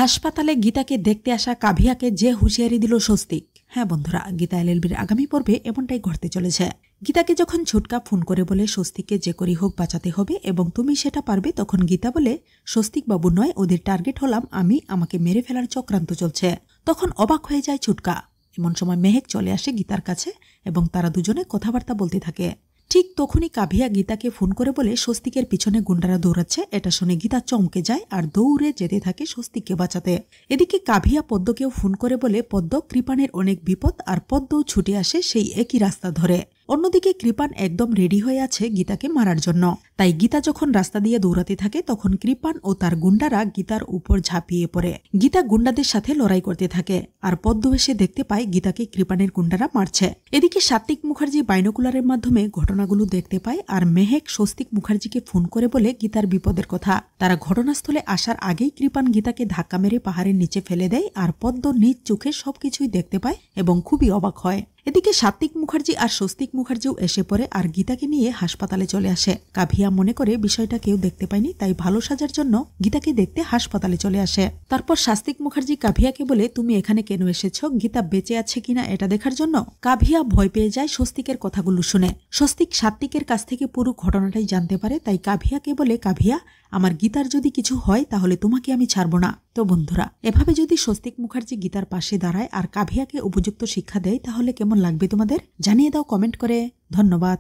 হাসপাতালে গীতাকে দেখতে আসা কাভিয়াকে যে হুঁশিয়ারি দিল স্বস্তিক। হ্যাঁ বন্ধুরা, গীতা এলএলবির আগামী পর্বে এমনটাই ঘটতে চলেছে। গীতাকে যখন ছুটকা ফোন করে বলে স্বস্তিককে যে করেই হোক বাঁচাতে হবে এবং তুমি সেটা পারবে, তখন গীতা বলে স্বস্তিক বাবু নয়, ওদের টার্গেট হলাম আমি, আমাকে মেরে ফেলার চক্রান্ত চলছে। তখন অবাক হয়ে যায় ছুটকা। এমন সময় মেহেক চলে আসে গীতার কাছে এবং তারা দুজনে কথাবার্তা বলতে থাকে। ঠিক তখনই কাভিয়া গীতাকে ফোন করে বলে স্বস্তিকের পিছনে গুন্ডারা দৌড়াচ্ছে। এটা শুনে গীতা চমকে যায় আর দৌড়ে যেতে থাকে স্বস্তিককে বাঁচাতে। এদিকে কাভিয়া পদ্মকেও ফোন করে বলে পদ্ম, কৃপানের অনেক বিপদ, আর পদ্মও ছুটে আসে সেই একই রাস্তা ধরে। অন্যদিকে কৃপান একদম রেডি হয়ে আছে গীতাকে মারার জন্য। তাই গীতা যখন রাস্তা দিয়ে দৌড়াতে থাকে তখন কৃপান ও তার গুন্ডারা গীতার উপর ঝাঁপিয়ে পড়ে। গীতা গুন্ডাদের সাথে লড়াই করতে থাকে আর পদ্ম এসে দেখতে পায় গীতাকে কৃপানের গুন্ডারা মারছে। এদিকে সাত্বিক মুখার্জি বাইনোকুলারের মাধ্যমে ঘটনাগুলো দেখতে পায় আর মেহেক স্বস্তিক মুখার্জিকে ফোন করে বলে গীতার বিপদের কথা। তারা ঘটনাস্থলে আসার আগেই কৃপান গীতাকে ধাক্কা মেরে পাহাড়ের নিচে ফেলে দেয় আর পদ্ম নিজ চোখে সবকিছুই দেখতে পায় এবং খুবই অবাক হয়। এদিকে সাত্বিক মুখার্জি আর স্বস্তিক মুখার্জিও এসে পড়ে আর গীতাকে নিয়ে হাসপাতালে চলে আসে। কাভিয়া মনে করে বিষয়টা কেউ দেখতে পায়নি, তাই ভালো সাজার জন্য গীতাকে দেখতে হাসপাতালে চলে আসে। তারপর সাত্বিক মুখার্জি কাভিয়াকে বলে তুমি এখানে কেন এসেছো, গীতা বেঁচে আছে কিনা এটা দেখার জন্য। কাভিয়া ভয় পেয়ে যায় স্বস্তিকের কথাগুলো শুনে। স্বস্তিক সাত্বিকের কাছ থেকে পুরো ঘটনাটাই জানতে পারে, তাই কাভিয়াকে বলে কাভিয়া, আমার গীতার যদি কিছু হয় তাহলে তোমাকে আমি ছাড়বো না। তো বন্ধুরা, এভাবে যদি স্বস্তিক মুখার্জি গীতার পাশে দাঁড়ায় আর কাভিয়াকে উপযুক্ত শিক্ষা দেয় তাহলে কেমন লাগবে তোমাদের? জানিয়ে দাও কমেন্ট করে। ধন্যবাদ।